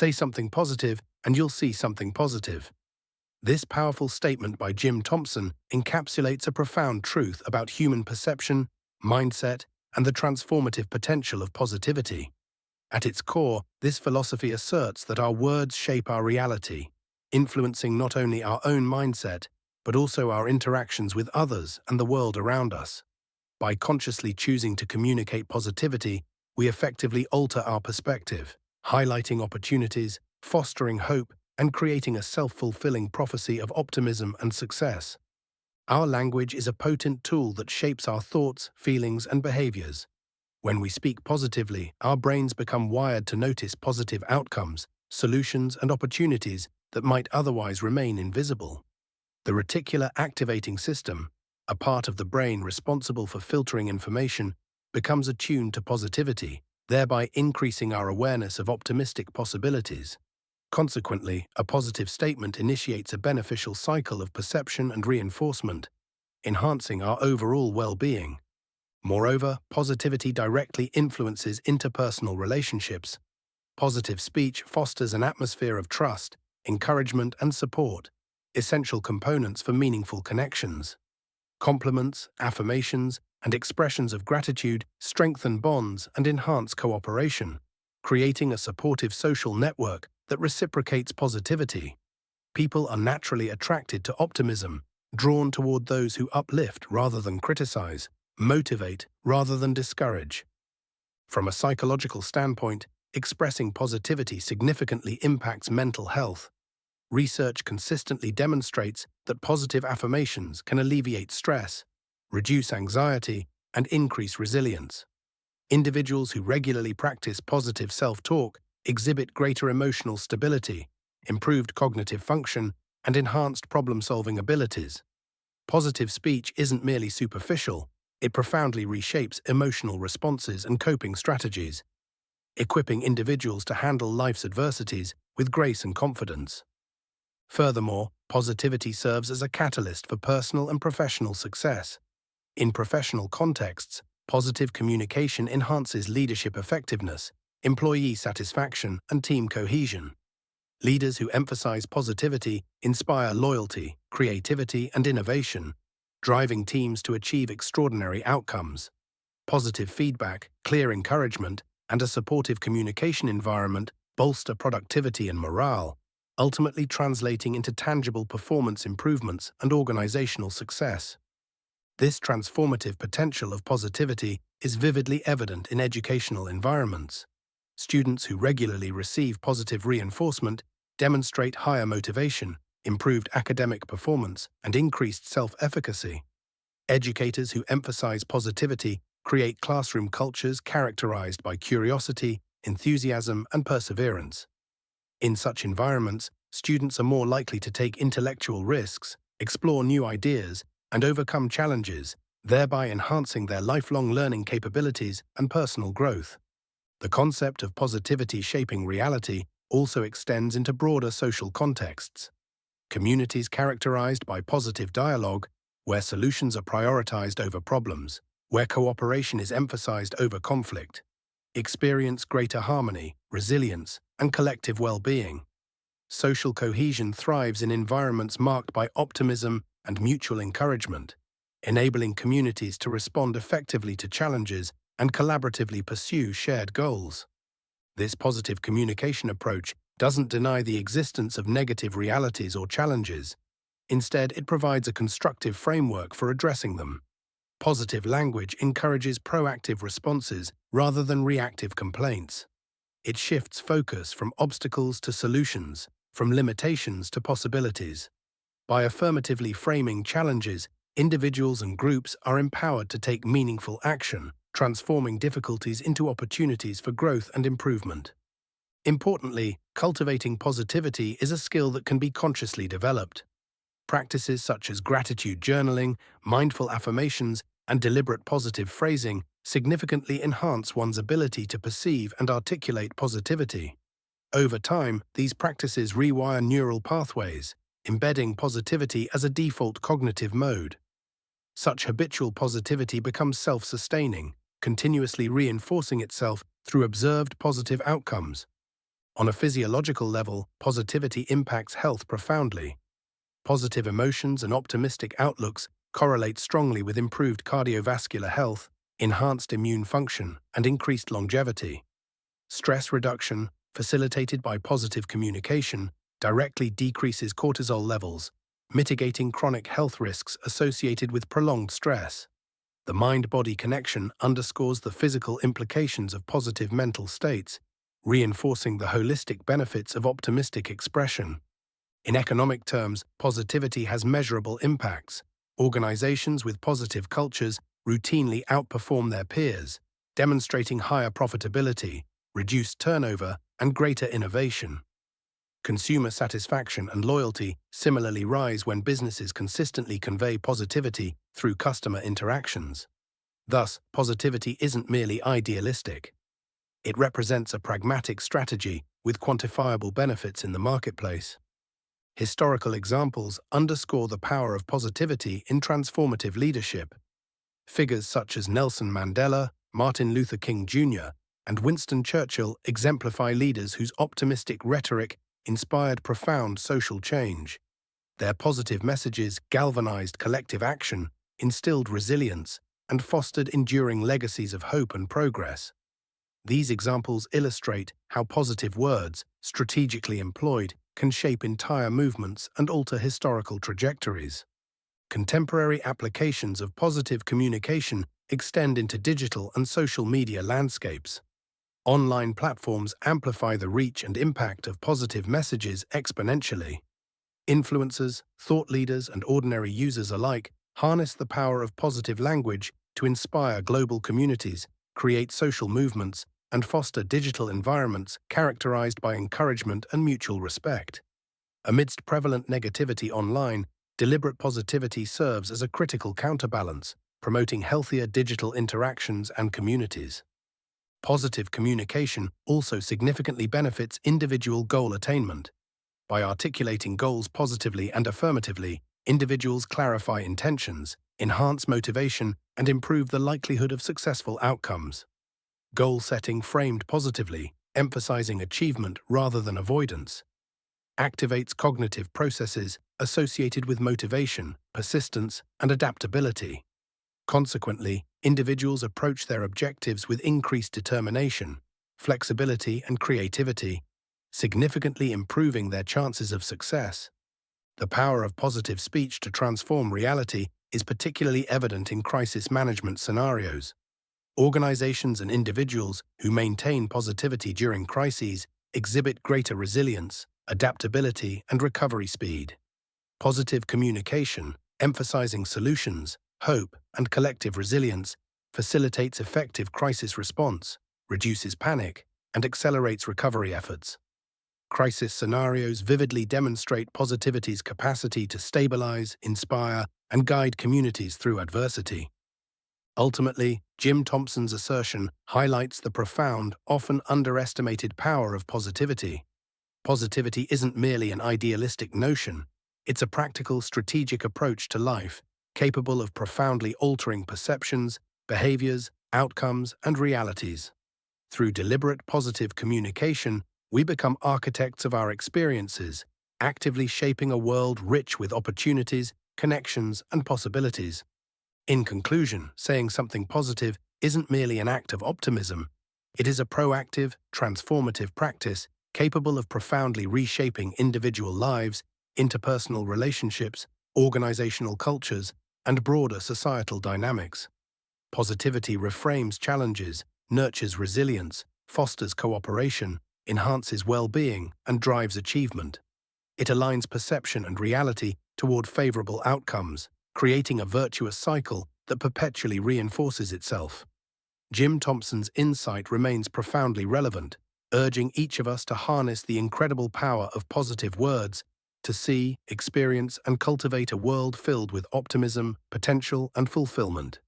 Say something positive and you'll see something positive. This powerful statement by Jim Thompson encapsulates a profound truth about human perception, mindset, and the transformative potential of positivity. At its core, this philosophy asserts that our words shape our reality, influencing not only our own mindset, but also our interactions with others and the world around us. By consciously choosing to communicate positivity, we effectively alter our perspective, highlighting opportunities, fostering hope, and creating a self-fulfilling prophecy of optimism and success. Our language is a potent tool that shapes our thoughts, feelings, and behaviors. When we speak positively, our brains become wired to notice positive outcomes, solutions, and opportunities that might otherwise remain invisible. The reticular activating system, a part of the brain responsible for filtering information, becomes attuned to positivity, thereby increasing our awareness of optimistic possibilities. Consequently, a positive statement initiates a beneficial cycle of perception and reinforcement, enhancing our overall well-being. Moreover, positivity directly influences interpersonal relationships. Positive speech fosters an atmosphere of trust, encouragement, and support, essential components for meaningful connections. Compliments, affirmations, and expressions of gratitude strengthen bonds and enhance cooperation, creating a supportive social network that reciprocates positivity. People are naturally attracted to optimism, drawn toward those who uplift rather than criticize, motivate rather than discourage. From a psychological standpoint, expressing positivity significantly impacts mental health. Research consistently demonstrates that positive affirmations can alleviate stress, reduce anxiety, and increase resilience. Individuals who regularly practice positive self-talk exhibit greater emotional stability, improved cognitive function, and enhanced problem-solving abilities. Positive speech isn't merely superficial, it profoundly reshapes emotional responses and coping strategies, equipping individuals to handle life's adversities with grace and confidence. Furthermore, positivity serves as a catalyst for personal and professional success. In professional contexts, positive communication enhances leadership effectiveness, employee satisfaction, and team cohesion. Leaders who emphasize positivity inspire loyalty, creativity, and innovation, driving teams to achieve extraordinary outcomes. Positive feedback, clear encouragement, and a supportive communication environment bolster productivity and morale, ultimately translating into tangible performance improvements and organizational success. This transformative potential of positivity is vividly evident in educational environments. Students who regularly receive positive reinforcement demonstrate higher motivation, improved academic performance, and increased self-efficacy. Educators who emphasize positivity create classroom cultures characterized by curiosity, enthusiasm, and perseverance. In such environments, students are more likely to take intellectual risks, explore new ideas, and overcome challenges, thereby enhancing their lifelong learning capabilities and personal growth. The concept of positivity shaping reality also extends into broader social contexts. Communities characterized by positive dialogue, where solutions are prioritized over problems, where cooperation is emphasized over conflict, experience greater harmony, resilience, and collective well-being. Social cohesion thrives in environments marked by optimism and mutual encouragement, enabling communities to respond effectively to challenges and collaboratively pursue shared goals. This positive communication approach doesn't deny the existence of negative realities or challenges. Instead, it provides a constructive framework for addressing them. Positive language encourages proactive responses rather than reactive complaints. It shifts focus from obstacles to solutions, from limitations to possibilities. By affirmatively framing challenges, individuals and groups are empowered to take meaningful action, transforming difficulties into opportunities for growth and improvement. Importantly, cultivating positivity is a skill that can be consciously developed. Practices such as gratitude journaling, mindful affirmations, and deliberate positive phrasing significantly enhance one's ability to perceive and articulate positivity. Over time, these practices rewire neural pathways, embedding positivity as a default cognitive mode. Such habitual positivity becomes self-sustaining, continuously reinforcing itself through observed positive outcomes. On a physiological level, positivity impacts health profoundly. Positive emotions and optimistic outlooks correlate strongly with improved cardiovascular health, enhanced immune function, and increased longevity. Stress reduction, facilitated by positive communication, directly decreases cortisol levels, mitigating chronic health risks associated with prolonged stress. The mind-body connection underscores the physical implications of positive mental states, reinforcing the holistic benefits of optimistic expression. In economic terms, positivity has measurable impacts. Organizations with positive cultures routinely outperform their peers, demonstrating higher profitability, reduced turnover, and greater innovation. Consumer satisfaction and loyalty similarly rise when businesses consistently convey positivity through customer interactions. Thus, positivity isn't merely idealistic. It represents a pragmatic strategy with quantifiable benefits in the marketplace. Historical examples underscore the power of positivity in transformative leadership. Figures such as Nelson Mandela, Martin Luther King Jr., and Winston Churchill exemplify leaders whose optimistic rhetoric inspired profound social change. Their positive messages galvanized collective action, instilled resilience, and fostered enduring legacies of hope and progress. These examples illustrate how positive words, strategically employed, can shape entire movements and alter historical trajectories. Contemporary applications of positive communication extend into digital and social media landscapes. Online platforms amplify the reach and impact of positive messages exponentially. Influencers, thought leaders, and ordinary users alike harness the power of positive language to inspire global communities, create social movements, and foster digital environments characterized by encouragement and mutual respect. Amidst prevalent negativity online, deliberate positivity serves as a critical counterbalance, promoting healthier digital interactions and communities. Positive communication also significantly benefits individual goal attainment. By articulating goals positively and affirmatively, individuals clarify intentions, enhance motivation, and improve the likelihood of successful outcomes. Goal setting framed positively, emphasizing achievement rather than avoidance, activates cognitive processes associated with motivation, persistence, and adaptability. Consequently, individuals approach their objectives with increased determination, flexibility, and creativity, significantly improving their chances of success. The power of positive speech to transform reality is particularly evident in crisis management scenarios. Organizations and individuals who maintain positivity during crises exhibit greater resilience, adaptability, and recovery speed. Positive communication, emphasizing solutions, hope, and collective resilience, facilitates effective crisis response, reduces panic, and accelerates recovery efforts. Crisis scenarios vividly demonstrate positivity's capacity to stabilize, inspire, and guide communities through adversity. Ultimately, Jim Thompson's assertion highlights the profound, often underestimated power of positivity. Positivity isn't merely an idealistic notion, it's a practical, strategic approach to life, capable of profoundly altering perceptions, behaviors, outcomes, and realities. Through deliberate positive communication, we become architects of our experiences, actively shaping a world rich with opportunities, connections, and possibilities. In conclusion, saying something positive isn't merely an act of optimism. It is a proactive, transformative practice capable of profoundly reshaping individual lives, interpersonal relationships, organizational cultures, and broader societal dynamics. Positivity reframes challenges, nurtures resilience, fosters cooperation, enhances well-being, and drives achievement. It aligns perception and reality toward favorable outcomes, creating a virtuous cycle that perpetually reinforces itself. Jim Thompson's insight remains profoundly relevant, urging each of us to harness the incredible power of positive words to see, experience, and cultivate a world filled with optimism, potential, and fulfillment.